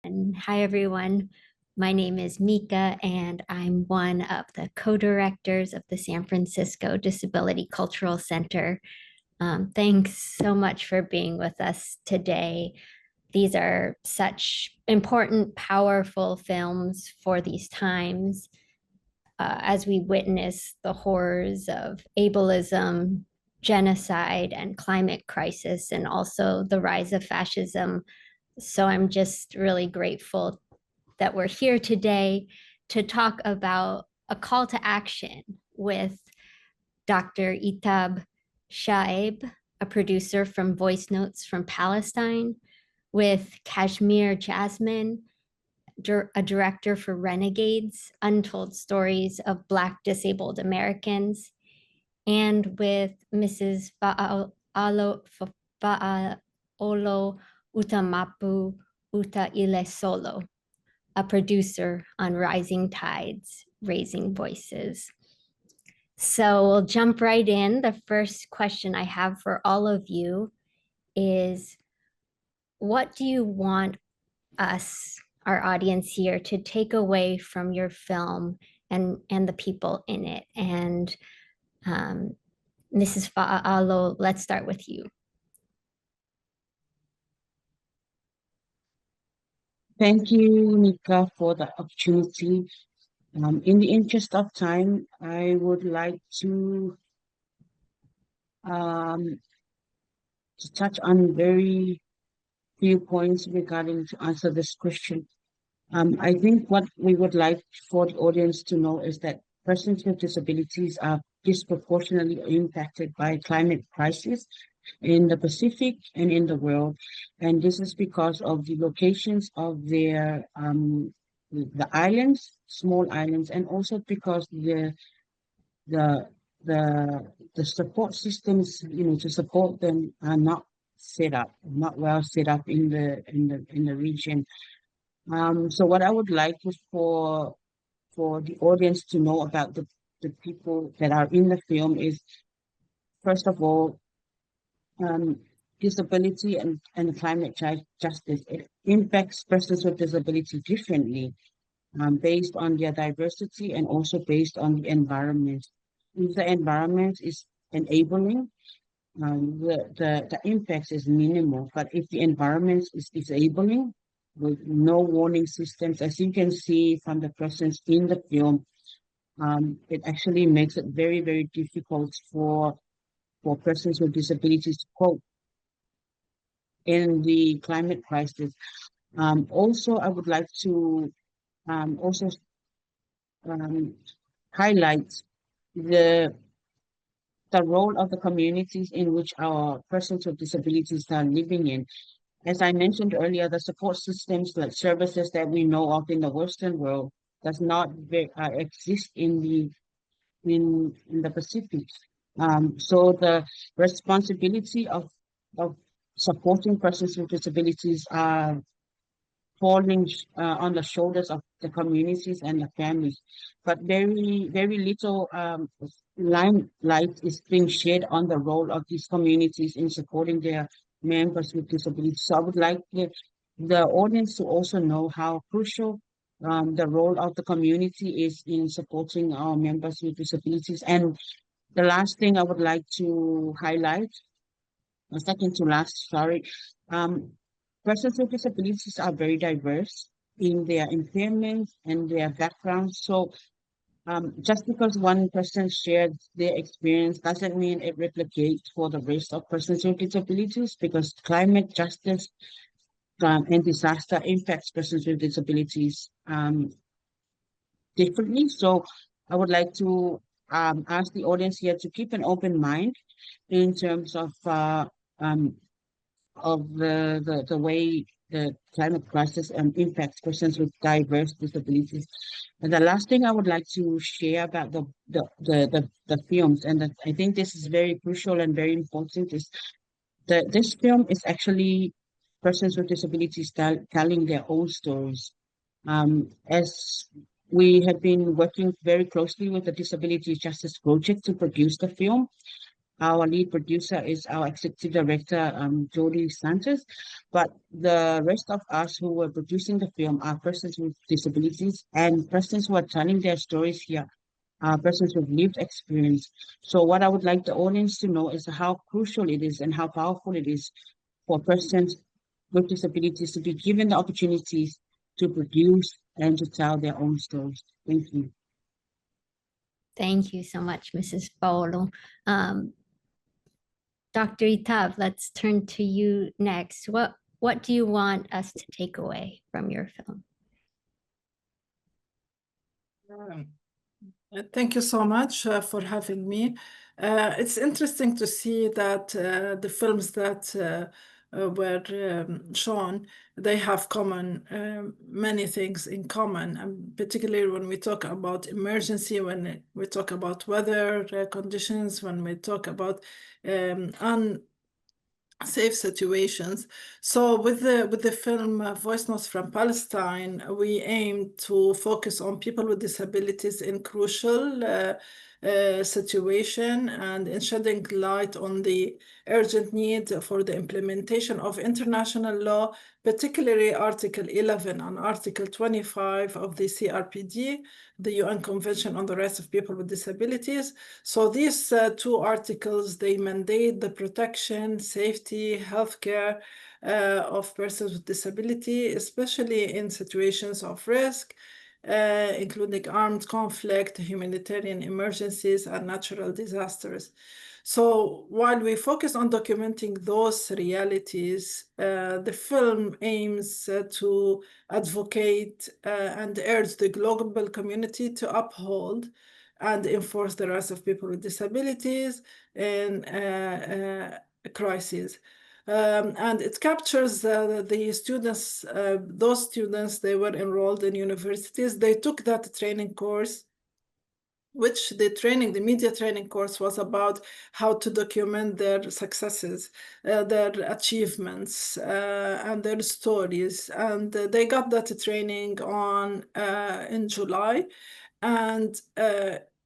And hi, everyone. My name is Mika, and I'm one of the co-directors of the San Francisco Disability Cultural Center. Thanks so much for being with us today. These are such important, powerful films for these times as we witness the horrors of ableism, genocide, and climate crisis, and also the rise of fascism. So I'm just really grateful that we're here today to talk about a call to action with Dr. Itab Shuayb, a producer from Voice Notes from Palestine, with Cashmere Jasmine, a director for Renegades, Untold Stories of Black Disabled Americans, and with Mrs. Faaolo Utumapu-Utailesolo, a producer on Rising Tides, Raising Voices. So we'll jump right in. The first question I have for all of you is, what do you want us, our audience here, to take away from your film and the people in it? And Mrs. Faaolo, let's start with you. Thank you, Nika, for the opportunity. In the interest of time, I would like um, to touch on very few points regarding to answer this question. I think what we would like for the audience to know is that persons with disabilities are disproportionately impacted by climate crisis in the Pacific and in the world. And this is because of the locations of their the islands, small islands, and also because the the support systems, to support them are not set up, not well set up in the region. So what I would like is for the audience to know about the people that are in the film is, first of all, um, disability and climate justice. It impacts persons with disability differently, based on their diversity and also based on the environment. If the environment is enabling, the impact is minimal. But if the environment is disabling, with no warning systems, as you can see from the persons in the film, it actually makes it very, very difficult for persons with disabilities to cope in the climate crisis. Also, I would like to also um, highlight the the role of the communities in which our persons with disabilities are living in. As I mentioned earlier, the support systems like services that we know of in the Western world does not exist in the Pacific. So the responsibility of supporting persons with disabilities are falling on the shoulders of the communities and the families, but very, very little limelight is being shed on the role of these communities in supporting their members with disabilities. So I would like the audience to also know how crucial the role of the community is in supporting our members with disabilities. And the last thing I would like to highlight, the second to last, sorry, um, persons with disabilities are very diverse in their impairments and their backgrounds. So just because one person shared their experience doesn't mean it replicates for the rest of persons with disabilities, because climate justice and disaster impacts persons with disabilities differently. So I would like to ask the audience here to keep an open mind in terms um, of the way the climate crisis impacts persons with diverse disabilities. And the last thing I would like to share about the films, and that I think this is very crucial and very important, is that this film is actually persons with disabilities telling their own stories. As we have been working very closely with the Disability Justice Project to produce the film, Our lead producer is our executive director, Jody Sanchez. But the rest of us who were producing the film are persons with disabilities and persons who are telling their stories here, persons with lived experience. So what I would like the audience to know is how crucial it is and how powerful it is for persons with disabilities to be given the opportunities to produce and to tell their own stories. Thank you. Thank you so much, Mrs. Faaolo. Dr. Itab, let's turn to you next. What do you want us to take away from your film? Thank you so much for having me. It's interesting to see that the films that were shown, they have many things in common, and particularly when we talk about emergency, when we talk about weather conditions, when we talk about unsafe situations. So with the film Voice Notes from Palestine, we aim to focus on people with disabilities in crucial situation and in shedding light on the urgent need for the implementation of international law, particularly Article 11 and Article 25 of the CRPD, the UN Convention on the Rights of People with Disabilities. So these two articles, they mandate the protection, safety, healthcare of persons with disability, especially in situations of risk, including armed conflict, humanitarian emergencies, and natural disasters. So while we focus on documenting those realities, the film aims to advocate and urge the global community to uphold and enforce the rights of people with disabilities in crises. And it captures the students, those students, they were enrolled in universities. They took that training course, which the media training course was about how to document their successes, their achievements, and their stories. And they got that training in July. And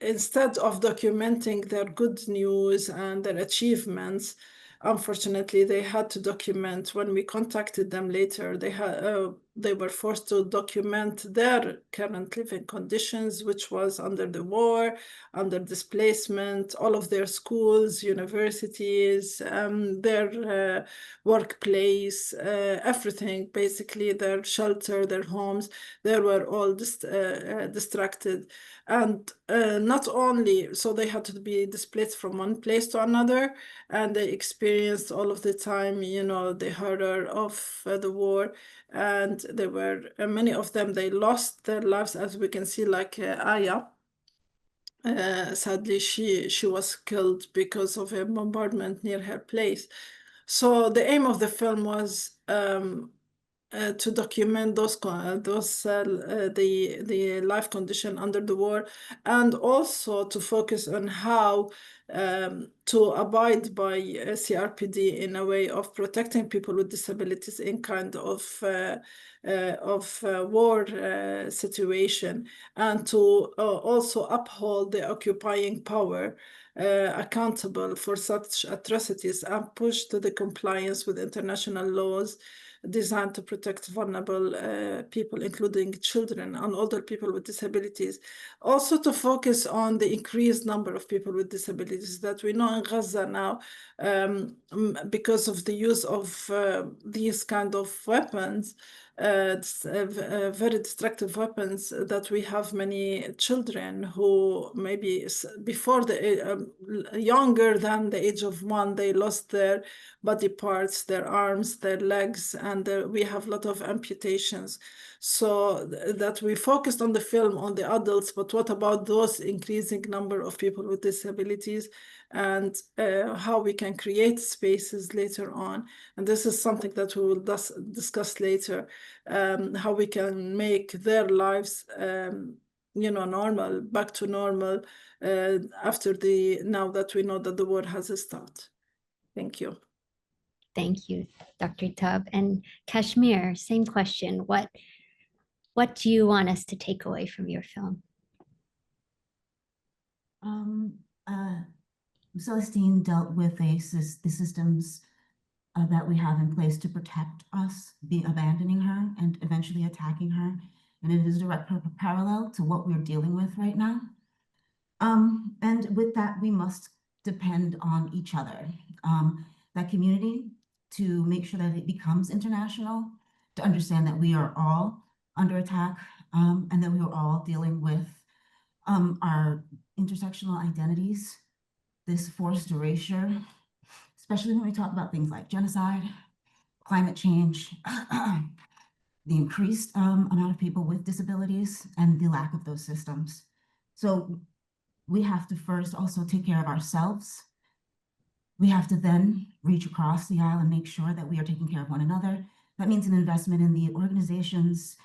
instead of documenting their good news and their achievements, unfortunately, they had to document. When we contacted them later, they were forced to document their current living conditions, which was under the war, under displacement, all of their schools, universities, their workplace, everything, basically their shelter, their homes, they were all distracted. And not only, so they had to be displaced from one place to another, and they experienced all of the time, the horror of the war. And there were many of them, they lost their lives, as we can see, like Aya. Sadly, she was killed because of a bombardment near her place. So the aim of the film was to document the life condition under the war, and also to focus on how to abide by CRPD in a way of protecting people with disabilities in kind of war situation, and to also uphold the occupying power accountable for such atrocities and push to the compliance with international laws designed to protect vulnerable people, including children and older people with disabilities. Also to focus on the increased number of people with disabilities that we know in Gaza now, because of the use of these kind of weapons, very destructive weapons, that we have many children who maybe before younger than the age of 1, they lost their body parts, their arms, their legs, and we have a lot of amputations. So that we focused on the film on the adults, but what about those increasing number of people with disabilities, and how we can create spaces later on. And this is something that we will discuss later, how we can make their lives normal, back to normal, now that we know that the war has started. Thank you. Thank you, Dr. Itab. And Kashmir, same question. What do you want us to take away from your film? Celestine dealt with the systems that we have in place to protect us, abandoning her and eventually attacking her. And it is a direct parallel to what we're dealing with right now. And with that, we must depend on each other, that community, to make sure that it becomes international, to understand that we are all under attack, and that we are all dealing with our intersectional identities, this forced erasure, especially when we talk about things like genocide, climate change, the increased amount of people with disabilities, and the lack of those systems. So we have to first also take care of ourselves. We have to then reach across the aisle and make sure that we are taking care of one another. That means an investment in the organizations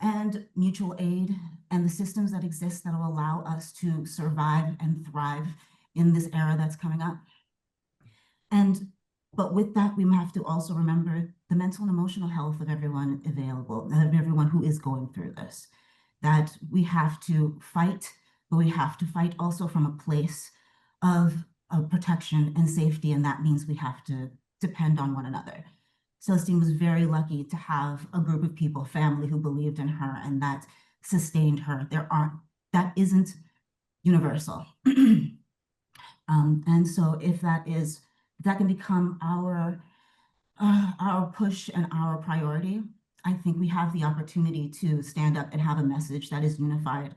and mutual aid and the systems that exist that will allow us to survive and thrive in this era that's coming up. But with that, we have to also remember the mental and emotional health of everyone available, of everyone who is going through this, that we have to fight, but we have to fight also from a place of protection and safety, and that means we have to depend on one another. Celestine was very lucky to have a group of people, family, who believed in her and that sustained her. That isn't universal. And so if that can become our push and our priority, I think we have the opportunity to stand up and have a message that is unified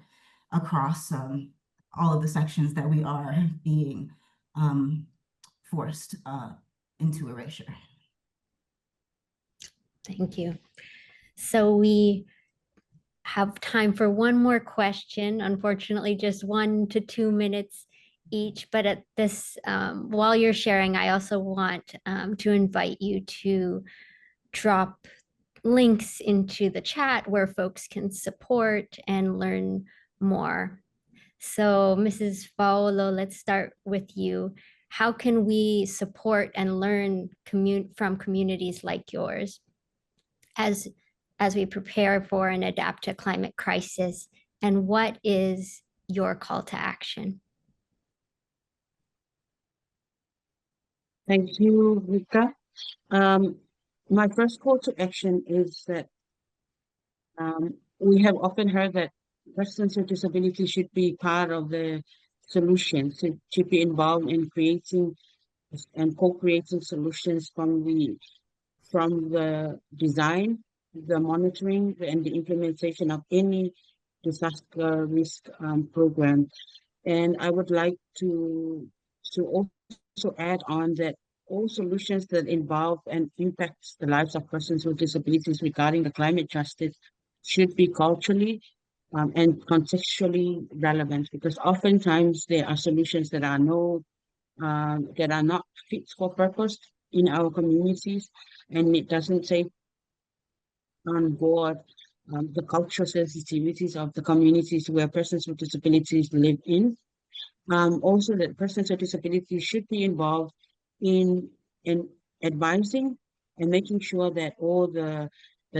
across all of the sections that we are being forced into erasure. Thank you. So we have time for one more question. Unfortunately, just 1 to 2 minutes each. But at this, while you're sharing, I also want to invite you to drop links into the chat where folks can support and learn more. So Mrs. Faaolo, let's start with you. How can we support and learn from communities like yours as we prepare for and adapt to climate crisis? And what is your call to action? Thank you, Rika. My first call to action is that we have often heard that persons with disabilities should be part of the solution, should be involved in creating and co-creating solutions from the design, the monitoring, and the implementation of any disaster risk program. And I would like to also add on that all solutions that involve and impact the lives of persons with disabilities regarding the climate justice should be culturally and contextually relevant, because oftentimes there are solutions that are not fit for purpose in our communities, and it doesn't take on board the cultural sensitivities of the communities where persons with disabilities live in. Also, that persons with disabilities should be involved in advising and making sure that all the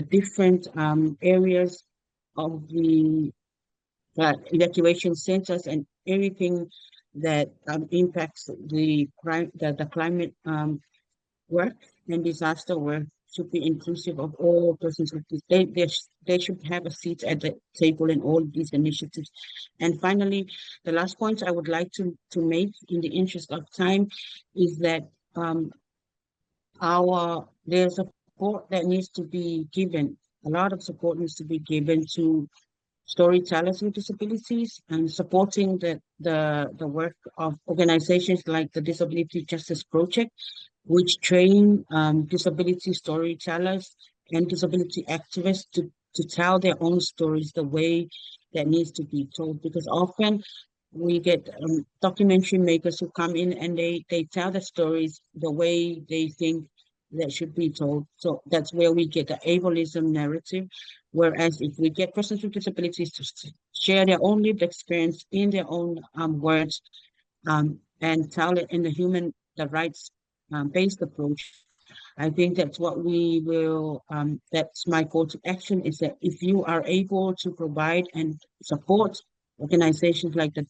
different areas of the evacuation centers and everything that impacts the climate work and disaster work should be inclusive of all persons with they should have a seat at the table in all these initiatives. And finally, the last point I would like to make in the interest of time is that there's support that needs to be given. A lot of support needs to be given to storytellers with disabilities, and supporting the work of organizations like the Disability Justice Project, which train disability storytellers and disability activists to tell their own stories the way that needs to be told. Because often we get documentary makers who come in and they tell the stories the way they think that should be told. So that's where we get the ableism narrative. Whereas if we get persons with disabilities to share their own lived experience in their own words and tell it in the rights based approach, I think that's what we will, that's my call to action, is that if you are able to provide and support organizations like the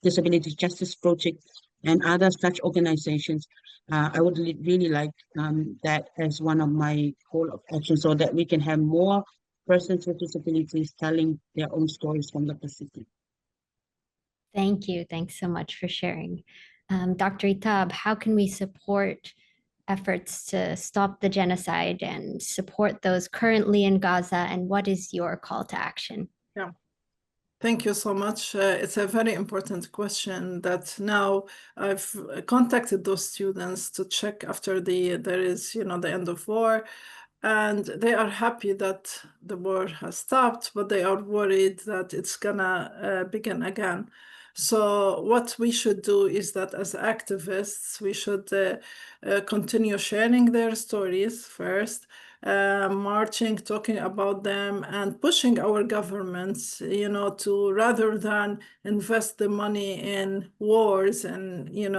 Disability Justice Project and other such organizations. I would really like that as one of my call of action, so that we can have more persons with disabilities telling their own stories from the Pacific. Thank you. Thanks so much for sharing. Dr. Itab, how can we support efforts to stop the genocide and support those currently in Gaza? And what is your call to action? Yeah. Thank you so much. It's a very important question that now I've contacted those students to check after there is, the end of war. And they are happy that the war has stopped, but they are worried that it's gonna begin again. So what we should do is that as activists, we should continue sharing their stories first, marching, talking about them, and pushing our governments, to rather than invest the money in wars and, in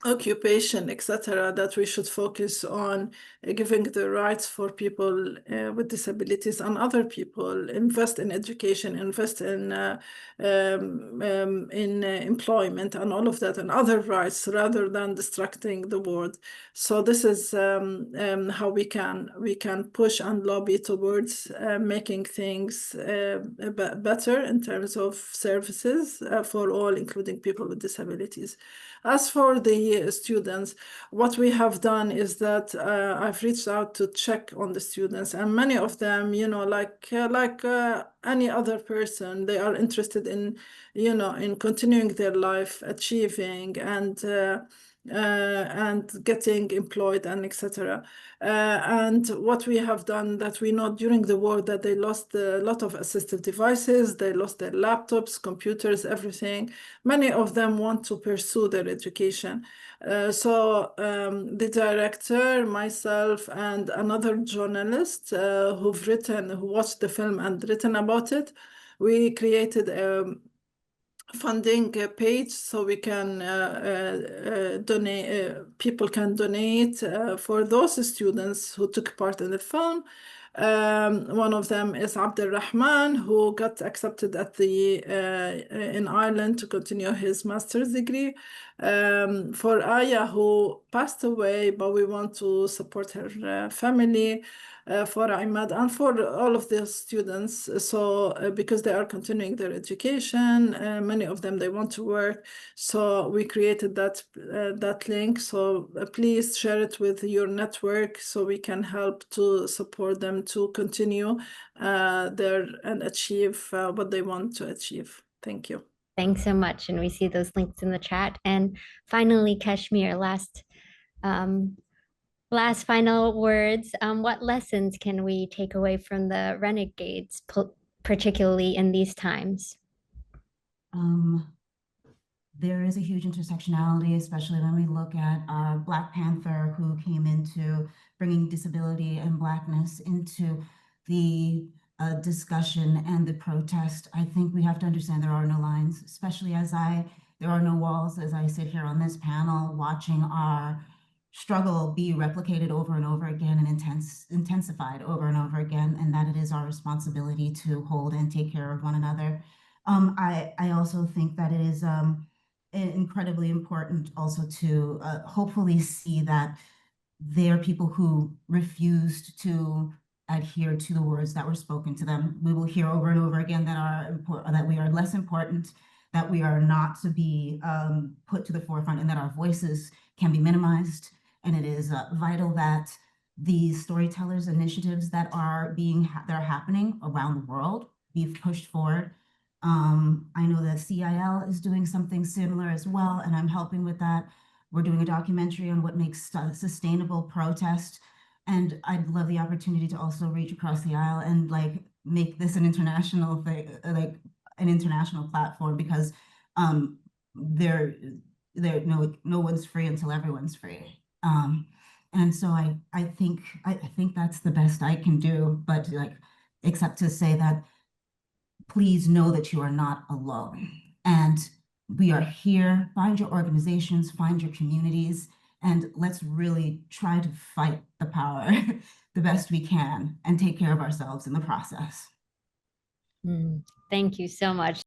occupation, etc., that we should focus on giving the rights for people with disabilities and other people, invest in education, invest in employment and all of that, and other rights, rather than distracting the world. So this is how we can push and lobby towards making things better in terms of services for all, including people with disabilities. As for the students, what we have done is that I've reached out to check on the students, and many of them, like any other person, they are interested in, in continuing their life, achieving, and getting employed, and etc. And what we have done, that we know during the war that they lost a lot of assistive devices, they lost their laptops, computers, everything. Many of them want to pursue their education. So the director, myself, and another journalist who watched the film and written about it, we created a funding page so we can donate, people can donate for those students who took part in the film. One of them is Abdul Rahman, who got accepted at the in Ireland to continue his master's degree. For Aya, who passed away, but we want to support her family. For Imad and for all of the students. So because they are continuing their education, many of them, they want to work. So we created that link. So please share it with your network so we can help to support them to continue and achieve what they want to achieve. Thank you. Thanks so much. And we see those links in the chat. And finally, Kashmir, last final words. What lessons can we take away from the Renegades, particularly in these times? There is a huge intersectionality, especially when we look at Black Panther, who came into bringing disability and Blackness into the discussion and the protest. I think we have to understand there are no lines, especially there are no walls, as I sit here on this panel watching our struggle be replicated over and over again and intensified over and over again, and that it is our responsibility to hold and take care of one another. I also think that it is incredibly important also to hopefully see that there are people who refused to adhere to the words that were spoken to them. We will hear over and over again that we are less important, that we are not to be put to the forefront, and that our voices can be minimized. And it is vital that these storytellers initiatives that are happening around the world be pushed forward. I know that CIL is doing something similar as well, and I'm helping with that. We're doing a documentary on what makes sustainable protest. And I'd love the opportunity to also reach across the aisle and make this an international thing, an international platform, because no one's free until everyone's free. And so I think that's the best I can do, but except to say that please know that you are not alone. And we are here. Find your organizations, find your communities, and let's really try to fight the power the best we can and take care of ourselves in the process. Thank you so much.